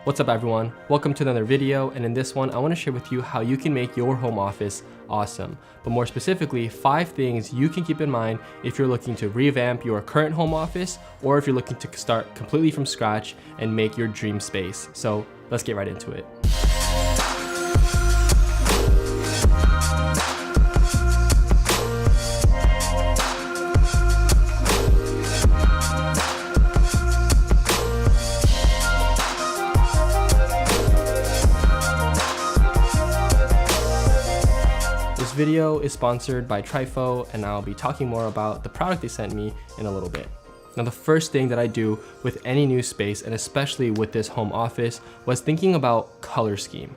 What's up everyone? Welcome to another video, and in this one I want to share with you how you can make your home office awesome. But more specifically, 5 things you can keep in mind if you're looking to revamp your current home office or if you're looking to start completely from scratch and make your dream space. So let's get right into it. This video is sponsored by Trifo, and I'll be talking more about the product they sent me in a little bit. Now, the first thing that I do with any new space, and especially with this home office, was thinking about color scheme.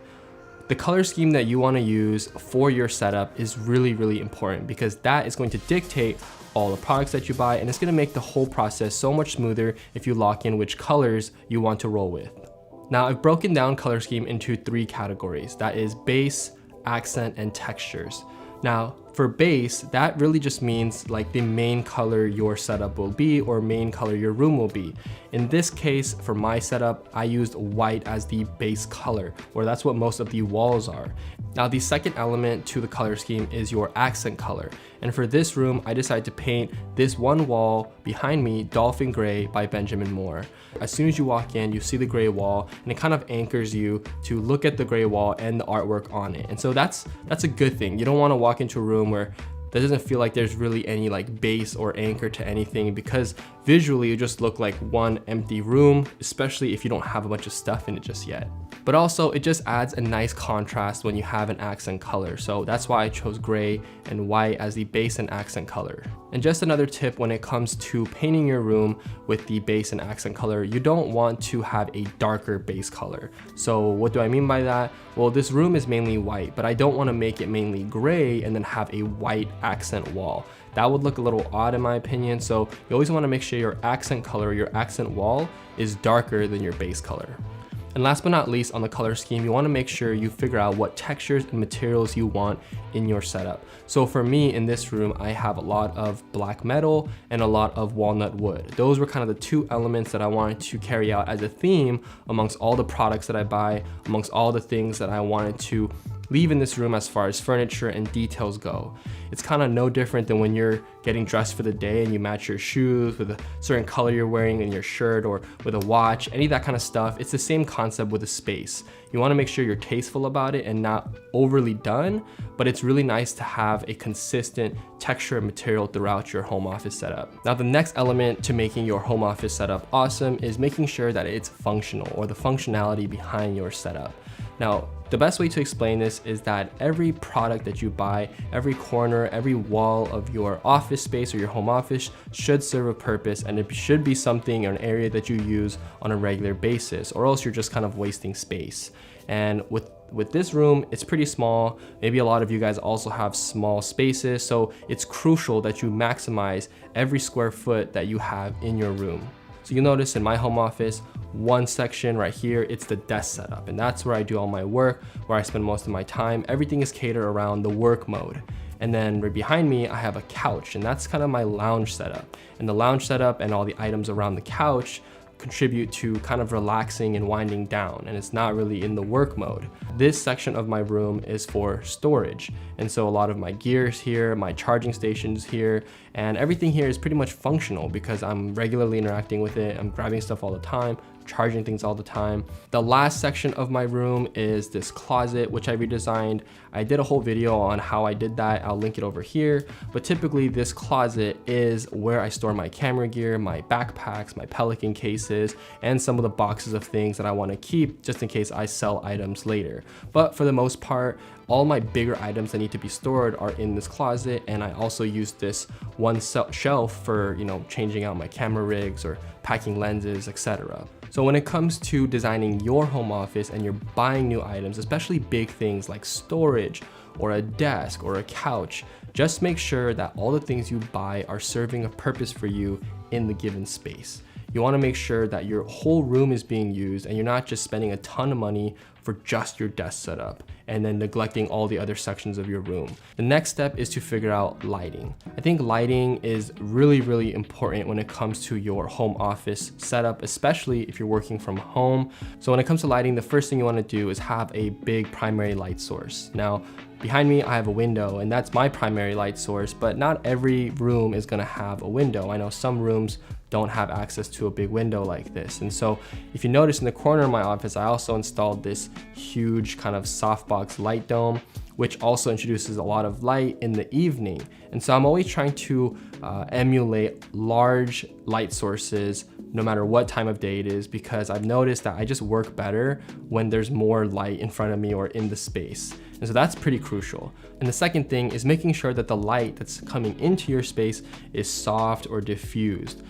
The color scheme that you want to use for your setup is really important because that is going to dictate all the products that you buy, and it's going to make the whole process so much smoother if you lock in which colors you want to roll with. Now, I've broken down color scheme into 3 categories. That is base, accent, and textures. Now, for base, that really just means like the main color your setup will be or main color your room will be. In this case, for my setup, I used white as the base color, or that's what most of the walls are. Now, the second element to the color scheme is your accent color. And for this room, I decided to paint this one wall behind me Dolphin Gray by Benjamin Moore. As soon as you walk in, you see the gray wall, and it kind of anchors you to look at the gray wall and the artwork on it. And so that's a good thing. You don't want to walk into a room where that doesn't feel like there's really any like base or anchor to anything, because visually you just look like one empty room, especially if you don't have a bunch of stuff in it just yet. But also it just adds a nice contrast when you have an accent color. So that's why I chose gray and white as the base and accent color. And just another tip when it comes to painting your room with the base and accent color, you don't want to have a darker base color. So what do I mean by that? Well, this room is mainly white, but I don't want to make it mainly gray and then have a white accent wall. That would look a little odd in my opinion. So you always want to make sure your accent color, your accent wall is darker than your base color. And last but not least, on the color scheme, you want to make sure you figure out what textures and materials you want in your setup. So for me in this room, I have a lot of black metal and a lot of walnut wood. Those were kind of the 2 elements that I wanted to carry out as a theme amongst all the products that I buy, amongst all the things that I wanted to leave in this room as far as furniture and details go. It's kind of no different than when you're getting dressed for the day and you match your shoes with a certain color you're wearing in your shirt or with a watch, any of that kind of stuff. It's the same concept with a space. You want to make sure you're tasteful about it and not overly done, but it's really nice to have a consistent texture and material throughout your home office setup. Now, the next element to making your home office setup awesome is making sure that it's functional, or the functionality behind your setup. Now, the best way to explain this is that every product that you buy, every corner, every wall of your office space or your home office should serve a purpose, and it should be something or an area that you use on a regular basis, or else you're just kind of wasting space. And with this room, it's pretty small. Maybe a lot of you guys also have small spaces, so it's crucial that you maximize every square foot that you have in your room. So you'll notice in my home office, one section right here, it's the desk setup, and that's where I do all my work, where I spend most of my time. Everything is catered around the work mode. And then right behind me, I have a couch, and that's kind of my lounge setup. And the lounge setup and all the items around the couch contribute to kind of relaxing and winding down, and it's not really in the work mode. This section of my room is for storage, and so a lot of my gear is here, my charging stations here, and everything here is pretty much functional because I'm regularly interacting with it. I'm grabbing stuff all the time, charging things all the time. The last section of my room is this closet, which I redesigned. I did a whole video on how I did that. I'll link it over here. But typically this closet is where I store my camera gear, my backpacks, my Pelican cases, and some of the boxes of things that I want to keep just in case I sell items later. But for the most part, all my bigger items that need to be stored are in this closet, and I also use this one shelf for, changing out my camera rigs or packing lenses, etc. So when it comes to designing your home office and you're buying new items, especially big things like storage or a desk or a couch, just make sure that all the things you buy are serving a purpose for you in the given space. You want to make sure that your whole room is being used and you're not just spending a ton of money for just your desk setup and then neglecting all the other sections of your room. The next step is to figure out lighting. I think lighting is really important when it comes to your home office setup, especially if you're working from home. So when it comes to lighting, the first thing you want to do is have a big primary light source. Now, behind me, I have a window and that's my primary light source, but not every room is gonna have a window. I know some rooms don't have access to a big window like this. And so if you notice in the corner of my office, I also installed this huge kind of softbox light dome, which also introduces a lot of light in the evening. And so I'm always trying to emulate large light sources no matter what time of day it is, because I've noticed that I just work better when there's more light in front of me or in the space. And so that's pretty crucial. And the second thing is making sure that the light that's coming into your space is soft or diffused.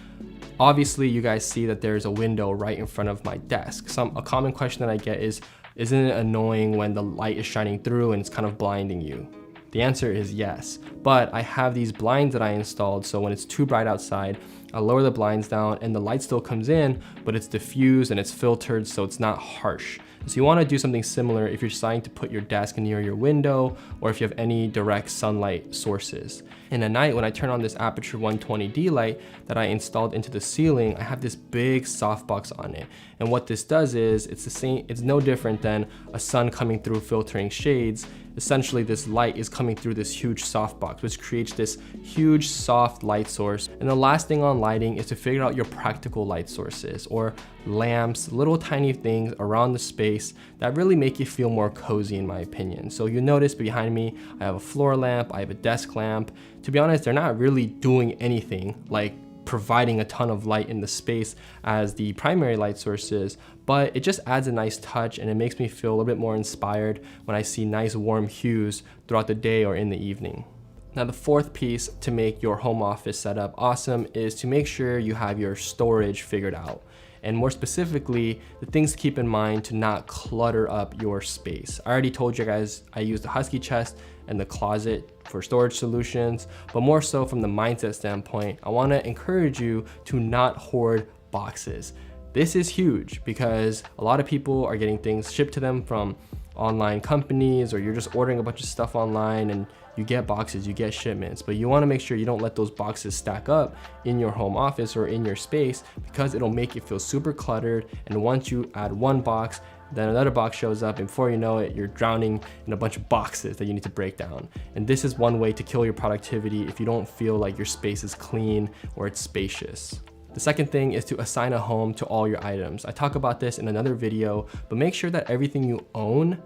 Obviously, you guys see that there's a window right in front of my desk. A common question that I get is, isn't it annoying when the light is shining through and it's kind of blinding you? The answer is yes, but I have these blinds that I installed, so when it's too bright outside, I lower the blinds down and the light still comes in, but it's diffused and it's filtered, so it's not harsh. So you want to do something similar if you're deciding to put your desk near your window or if you have any direct sunlight sources. And at night, when I turn on this Aperture 120D light that I installed into the ceiling, I have this big softbox on it. And what this does is, it's no different than a sun coming through filtering shades. Essentially, this light is coming through this huge softbox, which creates this huge soft light source. And the last thing on lighting is to figure out your practical light sources, or lamps, little tiny things around the space that really make you feel more cozy, in my opinion. So you notice behind me, I have a floor lamp, I have a desk lamp. To be honest, they're not really doing anything like providing a ton of light in the space as the primary light sources, but it just adds a nice touch and it makes me feel a little bit more inspired when I see nice warm hues throughout the day or in the evening. Now, the fourth piece to make your home office setup awesome is to make sure you have your storage figured out. And more specifically, the things to keep in mind to not clutter up your space. I already told you guys I use the Husky chest and the closet for storage solutions, but more so from the mindset standpoint, I want to encourage you to not hoard boxes. This is huge because a lot of people are getting things shipped to them from online companies, or you're just ordering a bunch of stuff online and you get boxes, you get shipments, but you want to make sure you don't let those boxes stack up in your home office or in your space, because it'll make you feel super cluttered. And once you add one box, then another box shows up, and before you know it, you're drowning in a bunch of boxes that you need to break down. And this is one way to kill your productivity if you don't feel like your space is clean or it's spacious. The second thing is to assign a home to all your items. I talk about this in another video, but make sure that everything you own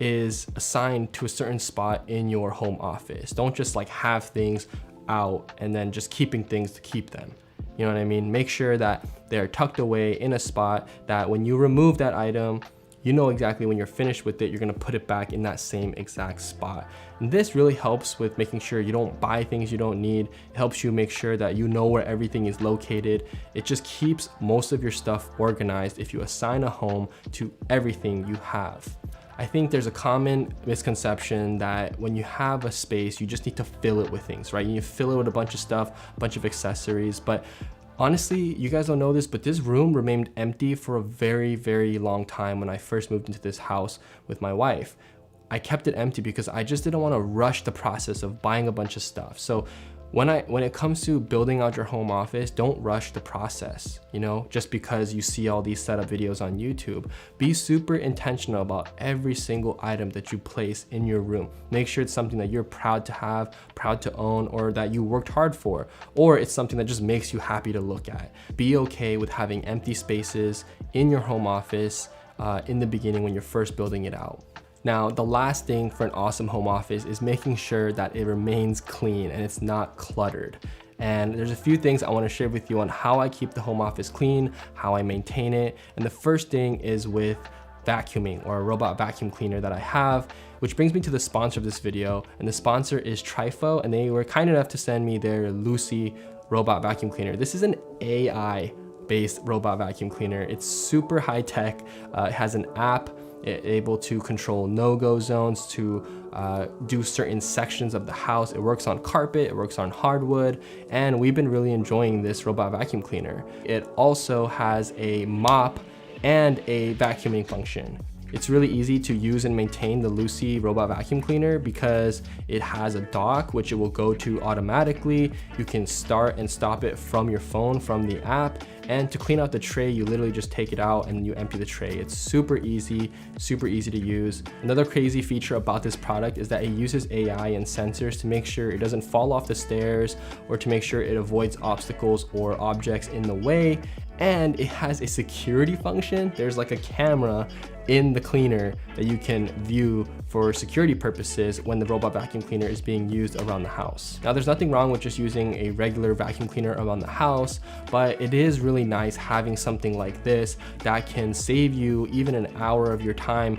is assigned to a certain spot in your home office. Don't just like have things out and then just keeping things to keep them. You know what I mean? Make sure that they're tucked away in a spot that when you remove that item, you know exactly when you're finished with it, you're gonna put it back in that same exact spot. And this really helps with making sure you don't buy things you don't need. It helps you make sure that you know where everything is located. It just keeps most of your stuff organized if you assign a home to everything you have. I think there's a common misconception that when you have a space, you just need to fill it with things, right? You fill it with a bunch of stuff, a bunch of accessories, but honestly, you guys don't know this, but this room remained empty for a very long time when I first moved into this house with my wife. I kept it empty because I just didn't want to rush the process of buying a bunch of stuff. So when it comes to building out your home office, don't rush the process, you know, just because you see all these setup videos on YouTube. Be super intentional about every single item that you place in your room. Make sure it's something that you're proud to have, proud to own, or that you worked hard for, or it's something that just makes you happy to look at. Be okay with having empty spaces in your home office in the beginning when you're first building it out. Now, the last thing for an awesome home office is making sure that it remains clean and it's not cluttered. And there's a few things I want to share with you on how I keep the home office clean, how I maintain it. And the first thing is with vacuuming, or a robot vacuum cleaner that I have, which brings me to the sponsor of this video. And the sponsor is Trifo, and they were kind enough to send me their Lucy robot vacuum cleaner. This is an AI-based robot vacuum cleaner. It's super high tech. It has an app. It's able to control no-go zones, to do certain sections of the house. It works on carpet, it works on hardwood, and we've been really enjoying this robot vacuum cleaner. It also has a mop and a vacuuming function. It's really easy to use and maintain the Lucy robot vacuum cleaner because it has a dock which it will go to automatically. You can start and stop it from your phone, from the app. And to clean out the tray, you literally just take it out and you empty the tray. It's super easy to use. Another crazy feature about this product is that it uses AI and sensors to make sure it doesn't fall off the stairs, or to make sure it avoids obstacles or objects in the way. And it has a security function. There's like a camera in the cleaner that you can view for security purposes when the robot vacuum cleaner is being used around the house. Now, there's nothing wrong with just using a regular vacuum cleaner around the house, but it is really nice having something like this that can save you even an hour of your time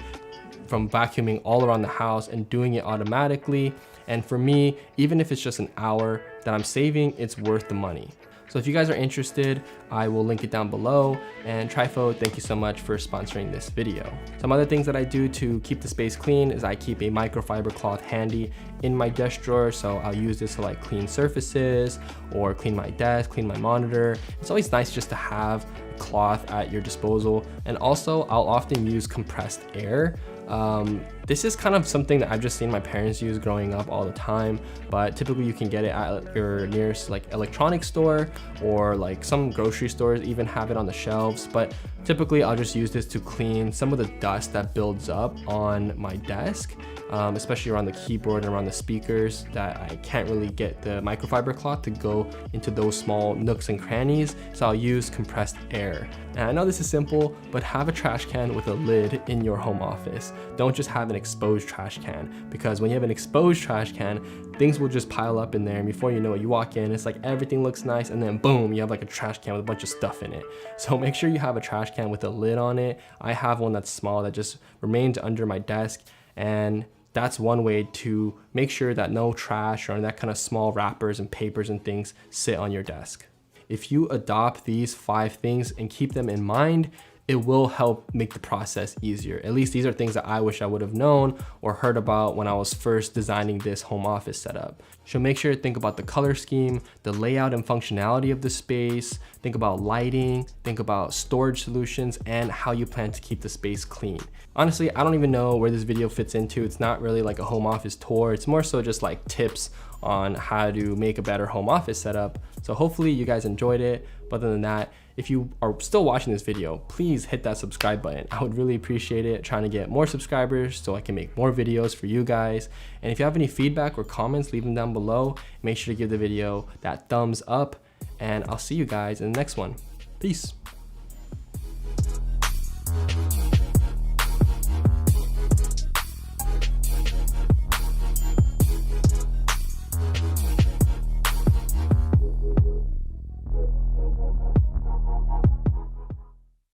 from vacuuming all around the house and doing it automatically. And for me, even if it's just an hour that I'm saving, it's worth the money. So if you guys are interested, I will link it down below. And Trifo, thank you so much for sponsoring this video. Some other things that I do to keep the space clean is I keep a microfiber cloth handy in my desk drawer. So I'll use this to like clean surfaces or clean my desk, clean my monitor. It's always nice just to have a cloth at your disposal. And also I'll often use compressed air. This is kind of something that I've just seen my parents use growing up all the time, but typically you can get it at your nearest like electronics store, or like some grocery stores even have it on the shelves. But typically I'll just use this to clean some of the dust that builds up on my desk, especially around the keyboard and around the speakers, that I can't really get the microfiber cloth to go into those small nooks and crannies. So I'll use compressed air. And I know this is simple, but have a trash can with a lid in your home office. Don't just have an exposed trash can, because when you have an exposed trash can, things will just pile up in there, and before you know it, you walk in, it's like everything looks nice, and then boom, you have like a trash can with a bunch of stuff in it. So make sure you have a trash can with a lid on it. I have one that's small that just remains under my desk, and that's one way to make sure that no trash or that kind of small wrappers and papers and things sit on your desk. If you adopt these 5 things and keep them in mind, it will help make the process easier. At least these are things that I wish I would have known or heard about when I was first designing this home office setup. So make sure to think about the color scheme, the layout and functionality of the space, think about lighting, think about storage solutions, and how you plan to keep the space clean. Honestly, I don't even know where this video fits into. It's not really like a home office tour. It's more so just like tips on how to make a better home office setup. So hopefully you guys enjoyed it. But other than that, if you are still watching this video, please hit that subscribe button. I would really appreciate it, trying to get more subscribers so I can make more videos for you guys. And if you have any feedback or comments, leave them down below. Make sure to give the video that thumbs up, and I'll see you guys in the next one. Peace.